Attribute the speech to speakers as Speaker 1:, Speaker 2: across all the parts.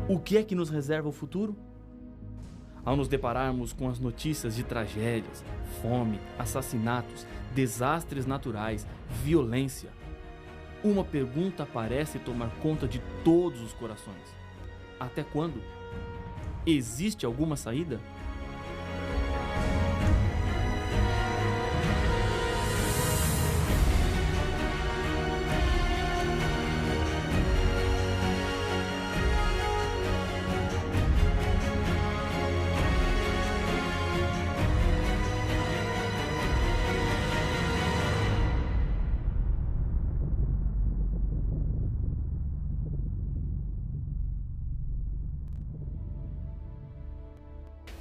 Speaker 1: O que é que nos reserva o futuro? Ao nos depararmos com as notícias de tragédias, fome, assassinatos, desastres naturais, violência, uma pergunta parece tomar conta de todos os corações. Até quando? Existe alguma saída?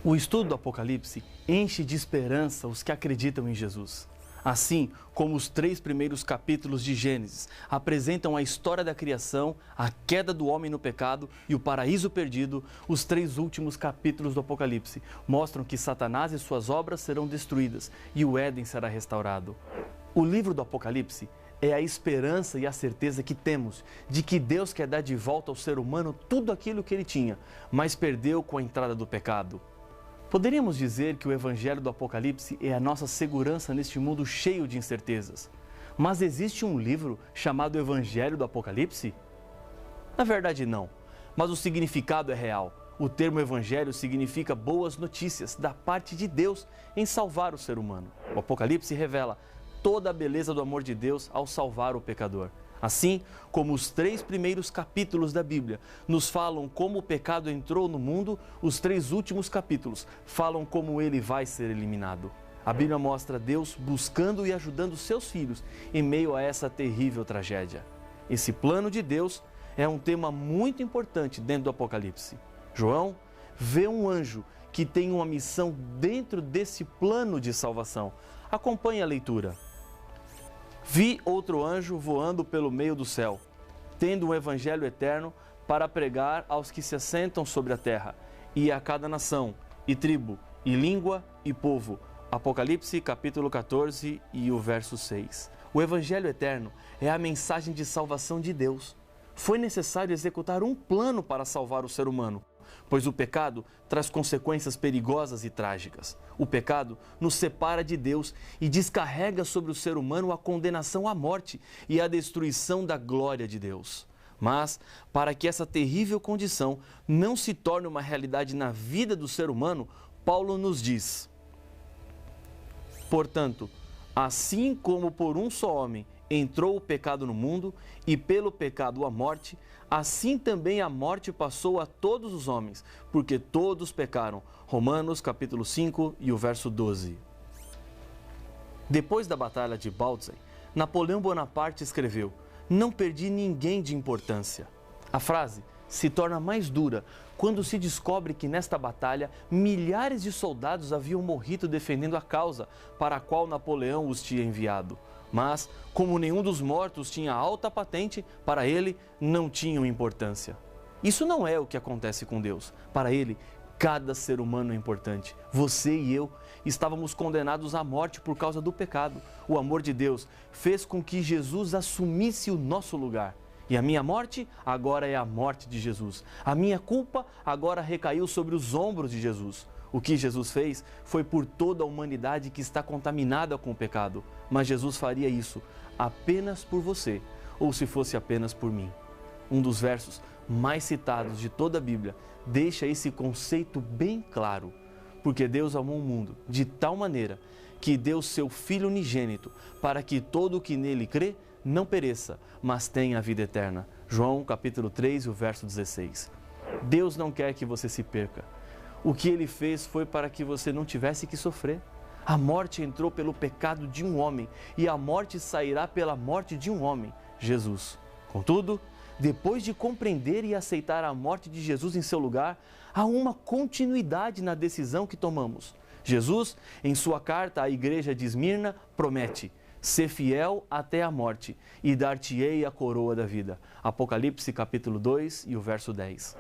Speaker 1: O estudo do Apocalipse enche de esperança os que acreditam em Jesus. Assim como os 3 primeiros capítulos de Gênesis apresentam a história da criação, a queda do homem no pecado e o paraíso perdido, os 3 últimos capítulos do Apocalipse mostram que Satanás e suas obras serão destruídas e o Éden será restaurado. O livro do Apocalipse é a esperança e a certeza que temos de que Deus quer dar de volta ao ser humano tudo aquilo que ele tinha, mas perdeu com a entrada do pecado. Poderíamos dizer que o Evangelho do Apocalipse é a nossa segurança neste mundo cheio de incertezas. Mas existe um livro chamado Evangelho do Apocalipse? Na verdade, não. Mas o significado é real. O termo Evangelho significa boas notícias da parte de Deus em salvar o ser humano. O Apocalipse revela toda a beleza do amor de Deus ao salvar o pecador. Assim como os 3 primeiros capítulos da Bíblia nos falam como o pecado entrou no mundo, os 3 últimos capítulos falam como ele vai ser eliminado. A Bíblia mostra Deus buscando e ajudando seus filhos em meio a essa terrível tragédia. Esse plano de Deus é um tema muito importante dentro do Apocalipse. João vê um anjo que tem uma missão dentro desse plano de salvação. Acompanhe a leitura. Vi outro anjo voando pelo meio do céu, tendo um evangelho eterno para pregar aos que se assentam sobre a terra, e a cada nação, e tribo, e língua, e povo. Apocalipse capítulo 14 e o verso 6. O evangelho eterno é a mensagem de salvação de Deus. Foi necessário executar um plano para salvar o ser humano, pois o pecado traz consequências perigosas e trágicas. O pecado nos separa de Deus e descarrega sobre o ser humano a condenação à morte e a destruição da glória de Deus. Mas, para que essa terrível condição não se torne uma realidade na vida do ser humano, Paulo nos diz: portanto, assim como por um só homem entrou o pecado no mundo, e pelo pecado a morte, assim também a morte passou a todos os homens, porque todos pecaram. Romanos capítulo 5 e o verso 12. Depois da Batalha de Bautzen, Napoleão Bonaparte escreveu: "Não perdi ninguém de importância." A frase se torna mais dura quando se descobre que nesta batalha milhares de soldados haviam morrido defendendo a causa para a qual Napoleão os tinha enviado. Mas, como nenhum dos mortos tinha alta patente, para ele não tinham importância. Isso não é o que acontece com Deus. Para ele, cada ser humano é importante. Você e eu estávamos condenados à morte por causa do pecado. O amor de Deus fez com que Jesus assumisse o nosso lugar. E a minha morte agora é a morte de Jesus. A minha culpa agora recaiu sobre os ombros de Jesus. O que Jesus fez foi por toda a humanidade que está contaminada com o pecado. Mas Jesus faria isso apenas por você, ou se fosse apenas por mim. Um dos versos mais citados de toda a Bíblia deixa esse conceito bem claro. Porque Deus amou o mundo de tal maneira que deu seu Filho unigênito para que todo o que nele crê não pereça, mas tenha a vida eterna. João capítulo 3, o verso 16. Deus não quer que você se perca. O que Ele fez foi para que você não tivesse que sofrer. A morte entrou pelo pecado de um homem e a morte sairá pela morte de um homem, Jesus. Contudo, depois de compreender e aceitar a morte de Jesus em seu lugar, há uma continuidade na decisão que tomamos. Jesus, em sua carta à igreja de Esmirna, promete: "Ser fiel até a morte, e dar-te-ei a coroa da vida." Apocalipse capítulo 2 e o verso 10.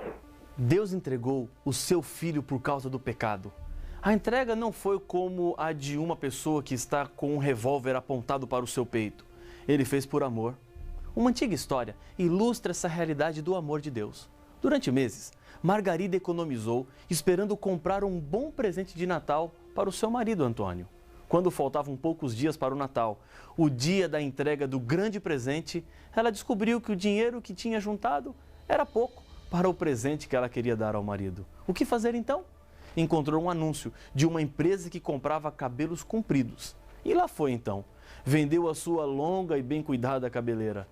Speaker 1: Deus entregou o seu Filho por causa do pecado. A entrega não foi como a de uma pessoa que está com um revólver apontado para o seu peito. Ele fez por amor. Uma antiga história ilustra essa realidade do amor de Deus. Durante meses, Margarida economizou, esperando comprar um bom presente de Natal para o seu marido Antônio. Quando faltavam poucos dias para o Natal, o dia da entrega do grande presente, ela descobriu que o dinheiro que tinha juntado era pouco para o presente que ela queria dar ao marido. O que fazer então? Encontrou um anúncio de uma empresa que comprava cabelos compridos. E lá foi então. Vendeu a sua longa e bem cuidada cabeleira.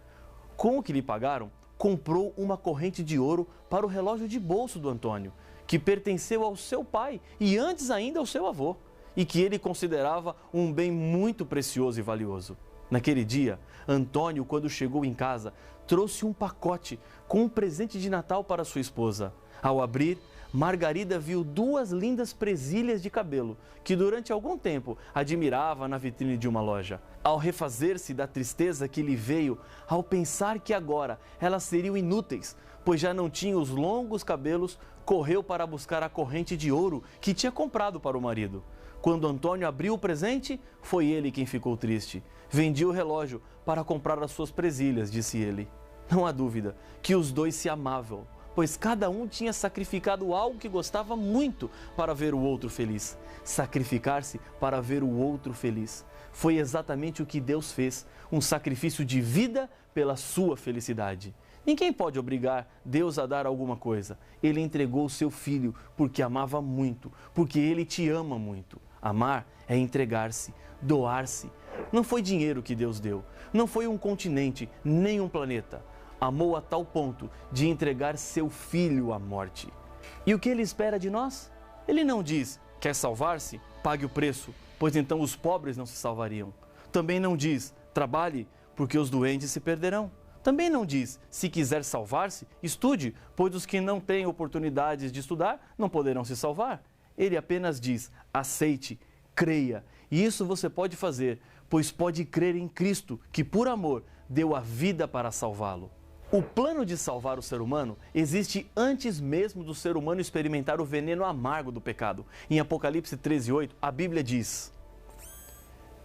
Speaker 1: Com o que lhe pagaram, comprou uma corrente de ouro para o relógio de bolso do Antônio, que pertenceu ao seu pai e antes ainda ao seu avô, e que ele considerava um bem muito precioso e valioso. Naquele dia, Antônio, quando chegou em casa, trouxe um pacote com um presente de Natal para sua esposa. Ao abrir, Margarida viu duas lindas presilhas de cabelo, que durante algum tempo admirava na vitrine de uma loja. Ao refazer-se da tristeza que lhe veio ao pensar que agora elas seriam inúteis, pois já não tinha os longos cabelos, correu para buscar a corrente de ouro que tinha comprado para o marido. Quando Antônio abriu o presente, foi ele quem ficou triste. Vendi o relógio para comprar as suas presilhas, disse ele. Não há dúvida que os dois se amavam, pois cada um tinha sacrificado algo que gostava muito para ver o outro feliz. Sacrificar-se para ver o outro feliz. Foi exatamente o que Deus fez, um sacrifício de vida pela sua felicidade. Ninguém pode obrigar Deus a dar alguma coisa. Ele entregou o seu filho porque amava muito, porque ele te ama muito. Amar é entregar-se, doar-se. Não foi dinheiro que Deus deu, não foi um continente, nem um planeta. Amou a tal ponto de entregar seu filho à morte. E o que ele espera de nós? Ele não diz, quer salvar-se? Pague o preço, pois então os pobres não se salvariam. Também não diz, trabalhe, porque os doentes se perderão. Também não diz, se quiser salvar-se, estude, pois os que não têm oportunidades de estudar não poderão se salvar. Ele apenas diz, aceite, creia. E isso você pode fazer, pois pode crer em Cristo, que por amor deu a vida para salvá-lo. O plano de salvar o ser humano existe antes mesmo do ser humano experimentar o veneno amargo do pecado. Em Apocalipse 13:8, a Bíblia diz: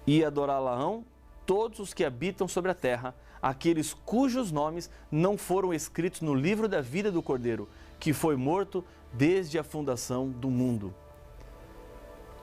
Speaker 1: E adorá-la-ão todos os que habitam sobre a terra, aqueles cujos nomes não foram escritos no livro da vida do Cordeiro, que foi morto desde a fundação do mundo.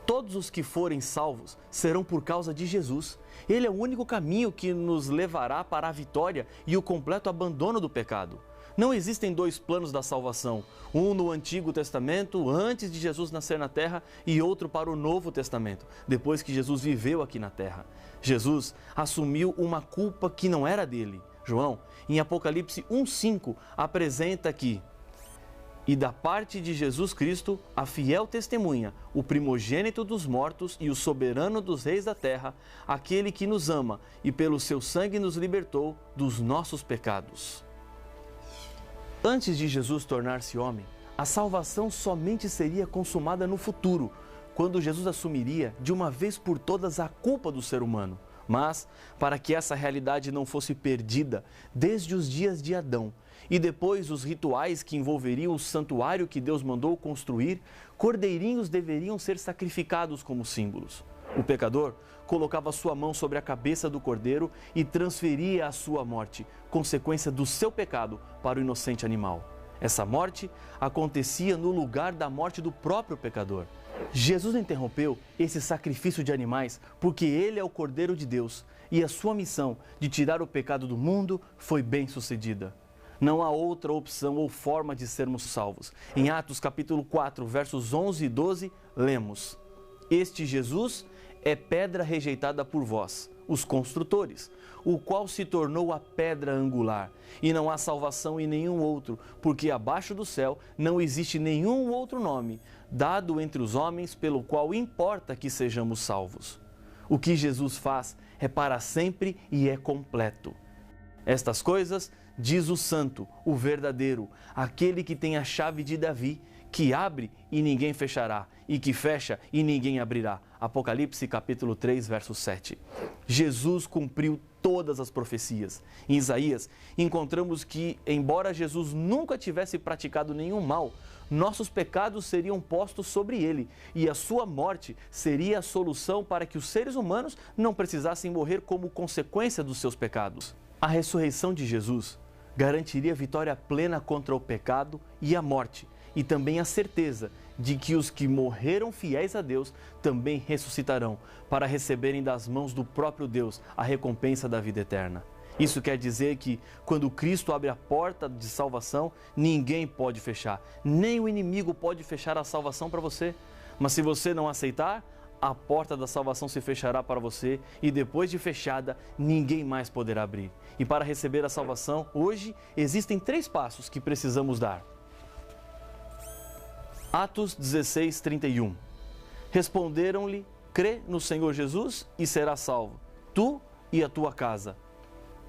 Speaker 1: Todos os que forem salvos serão por causa de Jesus. Ele é o único caminho que nos levará para a vitória e o completo abandono do pecado. Não existem dois planos da salvação, um no Antigo Testamento, antes de Jesus nascer na terra, e outro para o Novo Testamento, depois que Jesus viveu aqui na terra. Jesus assumiu uma culpa que não era dele. João, em Apocalipse 1:5, apresenta que e da parte de Jesus Cristo, a fiel testemunha, o primogênito dos mortos e o soberano dos reis da terra, aquele que nos ama e pelo seu sangue nos libertou dos nossos pecados. Antes de Jesus tornar-se homem, a salvação somente seria consumada no futuro, quando Jesus assumiria de uma vez por todas a culpa do ser humano. Mas, para que essa realidade não fosse perdida desde os dias de Adão, e depois os rituais que envolveriam o santuário que Deus mandou construir, cordeirinhos deveriam ser sacrificados como símbolos. O pecador colocava sua mão sobre a cabeça do cordeiro e transferia a sua morte, consequência do seu pecado, para o inocente animal. Essa morte acontecia no lugar da morte do próprio pecador. Jesus interrompeu esse sacrifício de animais porque ele é o Cordeiro de Deus e a sua missão de tirar o pecado do mundo foi bem sucedida. Não há outra opção ou forma de sermos salvos. Em Atos capítulo 4, versos 11 e 12, lemos: Este Jesus é pedra rejeitada por vós, os construtores, o qual se tornou a pedra angular. E não há salvação em nenhum outro, porque abaixo do céu não existe nenhum outro nome dado entre os homens pelo qual importa que sejamos salvos. O que Jesus faz é para sempre e é completo. Estas coisas diz o santo, o verdadeiro, aquele que tem a chave de Davi, que abre e ninguém fechará, e que fecha e ninguém abrirá. Apocalipse capítulo 3, verso 7. Jesus cumpriu todas as profecias. Em Isaías, encontramos que, embora Jesus nunca tivesse praticado nenhum mal, nossos pecados seriam postos sobre ele, e a sua morte seria a solução para que os seres humanos não precisassem morrer como consequência dos seus pecados. A ressurreição de Jesus garantiria vitória plena contra o pecado e a morte, e também a certeza de que os que morreram fiéis a Deus também ressuscitarão para receberem das mãos do próprio Deus a recompensa da vida eterna. Isso quer dizer que, quando Cristo abre a porta de salvação, ninguém pode fechar, nem o inimigo pode fechar a salvação para você. Mas se você não aceitar, a porta da salvação se fechará para você e depois de fechada, ninguém mais poderá abrir. E para receber a salvação, hoje, existem 3 passos que precisamos dar. Atos 16, 31. Responderam-lhe: crê no Senhor Jesus e serás salvo, tu e a tua casa.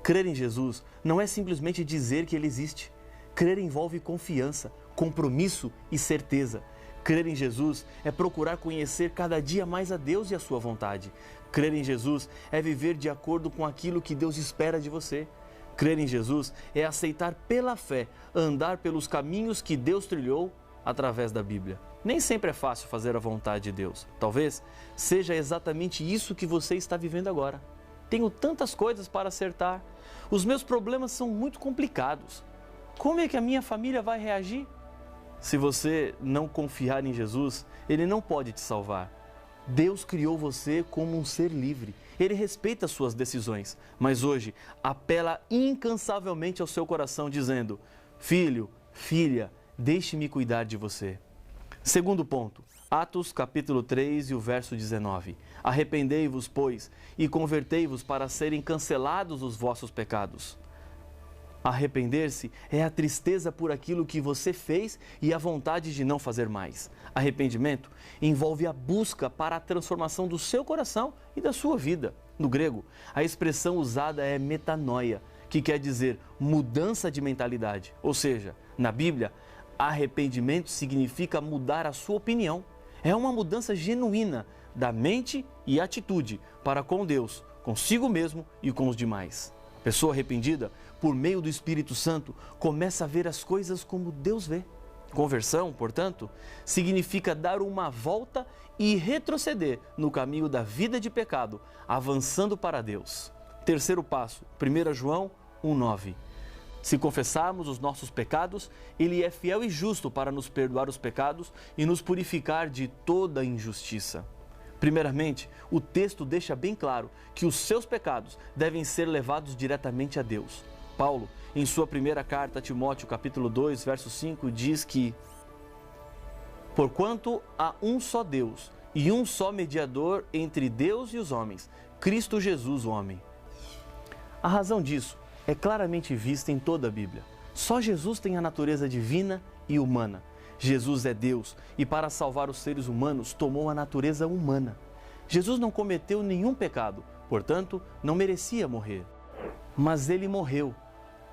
Speaker 1: Crer em Jesus não é simplesmente dizer que Ele existe. Crer envolve confiança, compromisso e certeza. Crer em Jesus é procurar conhecer cada dia mais a Deus e a sua vontade. Crer em Jesus é viver de acordo com aquilo que Deus espera de você. Crer em Jesus é aceitar pela fé, andar pelos caminhos que Deus trilhou através da Bíblia. Nem sempre é fácil fazer a vontade de Deus. Talvez seja exatamente isso que você está vivendo agora. Tenho tantas coisas para acertar. Os meus problemas são muito complicados. Como é que a minha família vai reagir? Se você não confiar em Jesus, Ele não pode te salvar. Deus criou você como um ser livre. Ele respeita as suas decisões, mas hoje apela incansavelmente ao seu coração, dizendo: filho, filha, deixe-me cuidar de você. Segundo ponto, Atos capítulo 3 e o verso 19. Arrependei-vos, pois, e convertei-vos para serem cancelados os vossos pecados. Arrepender-se é a tristeza por aquilo que você fez e a vontade de não fazer mais. Arrependimento envolve a busca para a transformação do seu coração e da sua vida. No grego, a expressão usada é metanoia, que quer dizer mudança de mentalidade. Ou seja, na Bíblia, arrependimento significa mudar a sua opinião. É uma mudança genuína da mente e atitude para com Deus, consigo mesmo e com os demais. A pessoa arrependida, por meio do Espírito Santo, começa a ver as coisas como Deus vê. Conversão, portanto, significa dar uma volta e retroceder no caminho da vida de pecado, avançando para Deus. Terceiro passo, 1 João 1,9. Se confessarmos os nossos pecados, Ele é fiel e justo para nos perdoar os pecados e nos purificar de toda injustiça. Primeiramente, o texto deixa bem claro que os seus pecados devem ser levados diretamente a Deus. Paulo, em sua primeira carta a Timóteo, capítulo 2, verso 5, diz que: porquanto há um só Deus e um só mediador entre Deus e os homens, Cristo Jesus, o homem. A razão disso é claramente vista em toda a Bíblia. Só Jesus tem a natureza divina e humana. Jesus é Deus e, para salvar os seres humanos, tomou a natureza humana. Jesus não cometeu nenhum pecado, portanto, não merecia morrer. Mas Ele morreu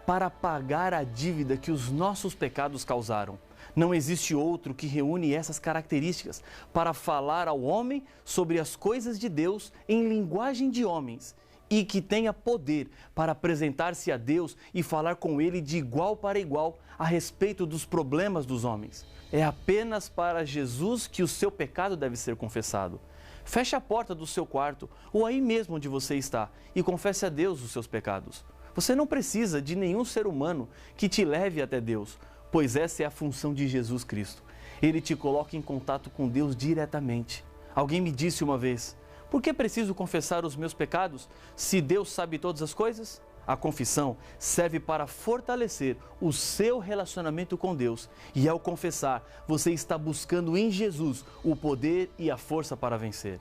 Speaker 1: para pagar a dívida que os nossos pecados causaram. Não existe outro que reúne essas características para falar ao homem sobre as coisas de Deus em linguagem de homens e que tenha poder para apresentar-se a Deus e falar com Ele de igual para igual a respeito dos problemas dos homens. É apenas para Jesus que o seu pecado deve ser confessado. Feche a porta do seu quarto ou aí mesmo onde você está e confesse a Deus os seus pecados. Você não precisa de nenhum ser humano que te leve até Deus, pois essa é a função de Jesus Cristo. Ele te coloca em contato com Deus diretamente. Alguém me disse uma vez: por que preciso confessar os meus pecados se Deus sabe todas as coisas? A confissão serve para fortalecer o seu relacionamento com Deus e, ao confessar, você está buscando em Jesus o poder e a força para vencer.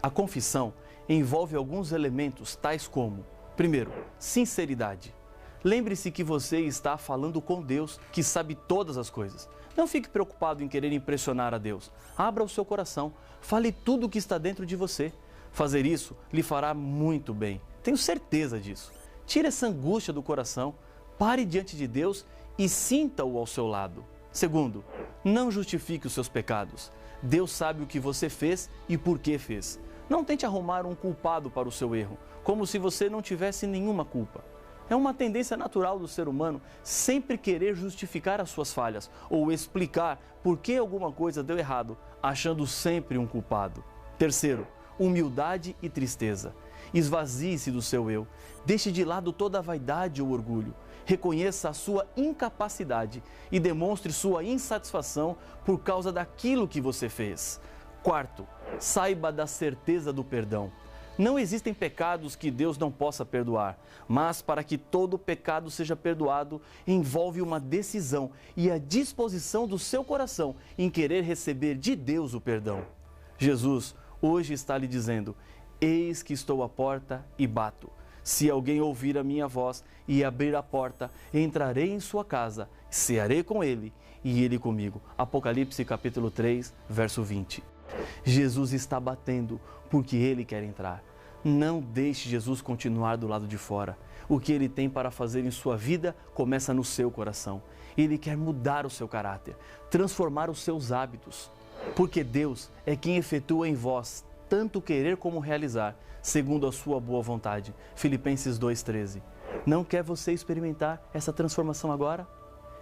Speaker 1: A confissão envolve alguns elementos tais como: primeiro, sinceridade. Lembre-se que você está falando com Deus, que sabe todas as coisas. Não fique preocupado em querer impressionar a Deus. Abra o seu coração, fale tudo o que está dentro de você. Fazer isso lhe fará muito bem, tenho certeza disso. Tire essa angústia do coração, pare diante de Deus e sinta-o ao seu lado. Segundo, não justifique os seus pecados. Deus sabe o que você fez e por que fez. Não tente arrumar um culpado para o seu erro, como se você não tivesse nenhuma culpa. É uma tendência natural do ser humano sempre querer justificar as suas falhas ou explicar por que alguma coisa deu errado, achando sempre um culpado. Terceiro, humildade e tristeza. Esvazie-se do seu eu. Deixe de lado toda a vaidade ou orgulho. Reconheça a sua incapacidade e demonstre sua insatisfação por causa daquilo que você fez. Quarto, saiba da certeza do perdão. Não existem pecados que Deus não possa perdoar, mas para que todo pecado seja perdoado, envolve uma decisão e a disposição do seu coração em querer receber de Deus o perdão. Jesus hoje está lhe dizendo: eis que estou à porta e bato. Se alguém ouvir a minha voz e abrir a porta, entrarei em sua casa, cearei com ele e ele comigo. Apocalipse capítulo 3, verso 20. Jesus está batendo porque ele quer entrar. Não deixe Jesus continuar do lado de fora. O que ele tem para fazer em sua vida começa no seu coração. Ele quer mudar o seu caráter, transformar os seus hábitos. Porque Deus é quem efetua em vós tanto querer como realizar, segundo a sua boa vontade. Filipenses 2,13. Não quer você experimentar essa transformação agora?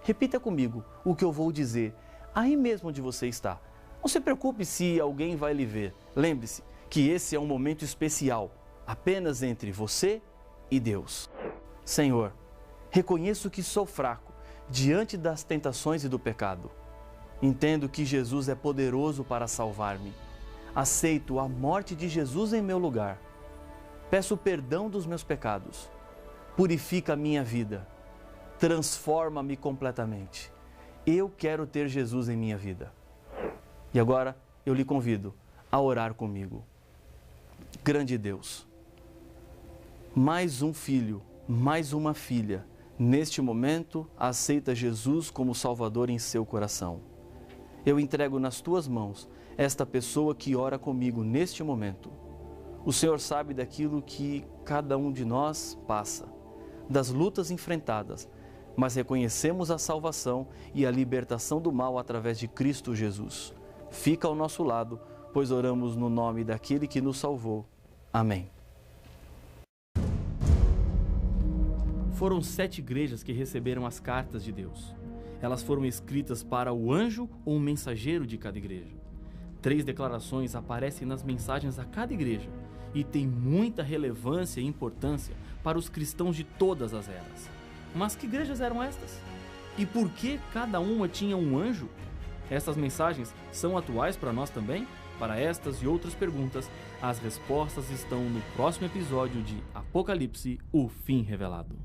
Speaker 1: Repita comigo o que eu vou dizer, aí mesmo onde você está. Não se preocupe se alguém vai lhe ver. Lembre-se que esse é um momento especial, apenas entre você e Deus. Senhor, reconheço que sou fraco diante das tentações e do pecado. Entendo que Jesus é poderoso para salvar-me. Aceito a morte de Jesus em meu lugar. Peço perdão dos meus pecados. Purifica a minha vida. Transforma-me completamente. Eu quero ter Jesus em minha vida. E agora eu lhe convido a orar comigo. Grande Deus, mais um filho, mais uma filha, neste momento aceita Jesus como Salvador em seu coração. Eu entrego nas tuas mãos esta pessoa que ora comigo neste momento. O Senhor sabe daquilo que cada um de nós passa, das lutas enfrentadas, mas reconhecemos a salvação e a libertação do mal através de Cristo Jesus. Fica ao nosso lado, pois oramos no nome daquele que nos salvou. Amém. Foram 7 igrejas que receberam as cartas de Deus. Elas foram escritas para o anjo ou mensageiro de cada igreja. 3 declarações aparecem nas mensagens a cada igreja e têm muita relevância e importância para os cristãos de todas as eras. Mas que igrejas eram estas? E por que cada uma tinha um anjo? Essas mensagens são atuais para nós também? Para estas e outras perguntas, as respostas estão no próximo episódio de Apocalipse, o fim revelado.